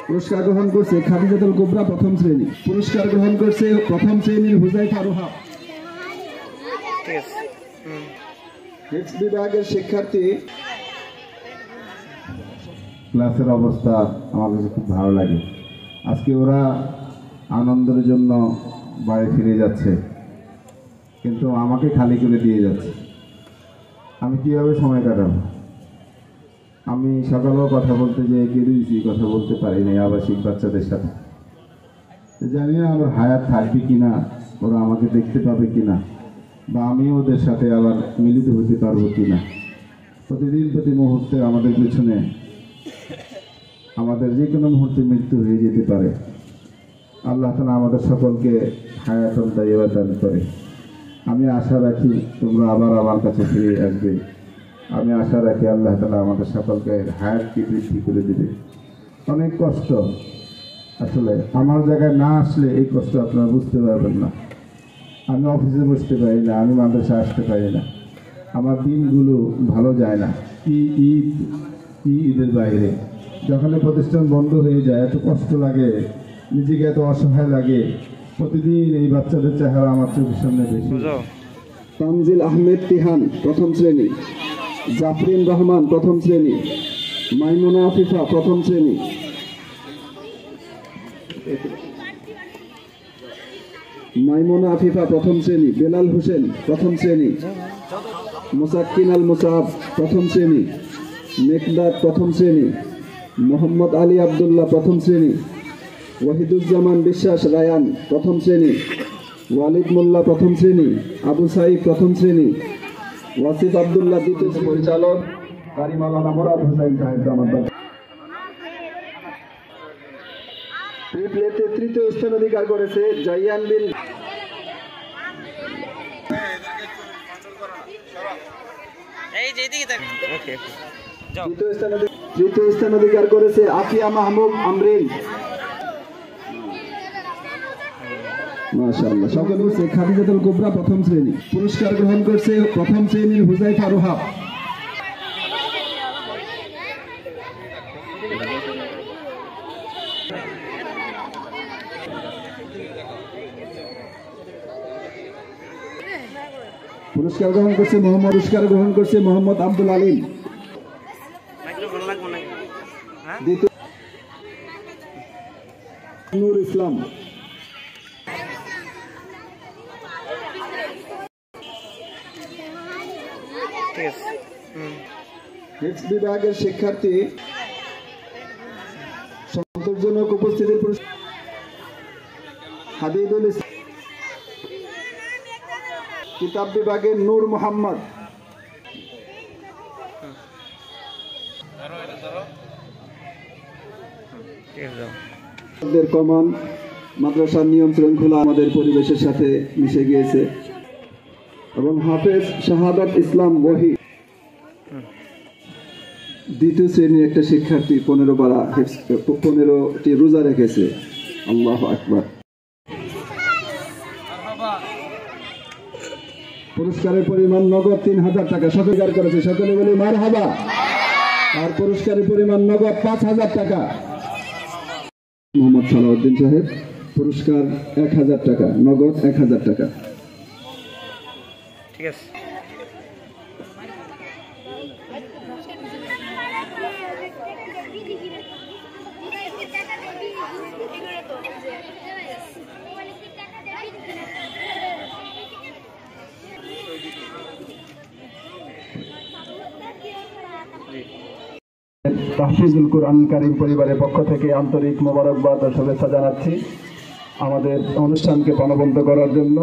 পুরস্কার গ্রহণ করছে খাদিজাতুল কুবরা প্রথম শ্রেণী। পুরস্কার গ্রহণ করছে প্রথম শ্রেণীর হুজাইফা রুহা। হিফজ বিভাগের শিক্ষার্থী। ক্লাসের অবস্থা আমার কাছে খুব ভালো লাগে। আজকে ওরা আনন্দের জন্য বাড়ি ফিরে যাচ্ছে, কিন্তু আমাকে খালি করে দিয়ে যাচ্ছে। আমি কীভাবে সময় কাটাবো? আমি সকালেও কথা বলতে যেয়ে গেছি, কথা বলতে পারি নাই আবাসিক বাচ্চাদের সাথে। জানি না আমার হায়াত থাকবে কিনা, ওরা আমাকে দেখতে পাবে কিনা, বা আমি ওদের সাথে আবার মিলিত হতে পারবো কিনা। প্রতিদিন প্রতি মুহূর্তে আমাদের পেছনে আমাদের যে কোনো মুহূর্তে মৃত্যু হয়ে যেতে পারে। আল্লাহ তাআলা আমাদের সকলকে হায়াতুন তাইয়্যিবা দান করে। আমি আশা রাখি তোমরা আবার আমার কাছে ফিরে আসবে। আমি আশা রাখি আল্লাহ তাআলা আমাদের সকলকে হায়াতকে বৃদ্ধি করে দেবে। অনেক কষ্ট, আসলে আমার জায়গায় না আসলে এই কষ্ট আপনারা বুঝতে পারবেন না। আমি অফিসে বসতে পারি না, আমি মাদ্রাসায় আসতে পারি না, আমার দিনগুলো ভালো যায় না। ঈদের বাইরে যখন প্রতিষ্ঠান বন্ধ হয়ে যায় এত কষ্ট লাগে, নিজেকে এত অসহায় লাগে। প্রতিদিন এই বাচ্চাদের চেহারা আমার চোখের সামনে বেশি। তানজিল আহমেদ তিহান প্রথম শ্রেণী। জাফরিন রহমান প্রথম শ্রেণী। মাইমুনা আফিফা প্রথম শ্রেণী। মাইমুনা আফিফা প্রথম শ্রেণী। বেলাল হোসেন প্রথম শ্রেণী। মুসাক্কিন আল মুসাব প্রথম শ্রেণী। মেকদাদ প্রথম শ্রেণী। মোহাম্মদ আলী আব্দুল্লাহ প্রথম শ্রেণী। ওয়াহিদুজ্জামান বিশ্বাস রায়ান প্রথম শ্রেণী। ওয়ালিদ মোল্লা প্রথম শ্রেণী। আবু সাইদ প্রথম শ্রেণী। ওয়াসিফ আব্দুল্লাহ দ্বিতীয় পরিচালক। কারি মাওলানা মুরাদ হোসেন সাহেব আমাদের ট্রিপলেতে তৃতীয় স্থান অধিকার করেছে জাইয়ান বিন। তৃতীয় স্থান অধিকার করেছে আফিয়া মাহমুদ আমরিন। মাশাআল্লাহ। সকল করছে খাদিজাতুল কুবরা প্রথম শ্রেণী। পুরস্কার গ্রহণ করছে প্রথম শ্রেণীর হুজাইফা রুহা। পুরস্কার গ্রহণ করছে মোহাম্মদ আব্দুল আলিম। নূর ইসলাম। হিফজ বিভাগের শিক্ষার্থী। সন্তোষজনক উপস্থিতির পুরস্কার হাবিবুল ইসলাম। কিতাব বিভাগের নূর মোহাম্মদ। কমান মাদ্রাসার নিয়ম শৃঙ্খলা আমাদের পরিবেশের সাথে মিশে গিয়েছে এবং হাফেজ শাহাদাত ইসলাম ওহি দ্বিতীয় শ্রেণীর একটা শিক্ষার্থী 15টি রোজা রেখেছে। আল্লাহু আকবার। পুরস্কারের পরিমাণ নগদ 3000 টাকা সকলে করেছে। সকলে বলি মারহাবা। আর পুরস্কারের পরিমাণ নগদ 5000 টাকা। মোহাম্মদ সালাউদ্দিন সাহেব পুরস্কার 1000 টাকা, নগদ 1000 টাকা। ঠিক আছে। তাহফিজুল কুরআন কারীম পরিবারের পক্ষ থেকে আন্তরিক মোবারকবাদ ও শুভেচ্ছা জানাচ্ছি আমাদের অনুষ্ঠানকে প্রাণবন্ত করার জন্য।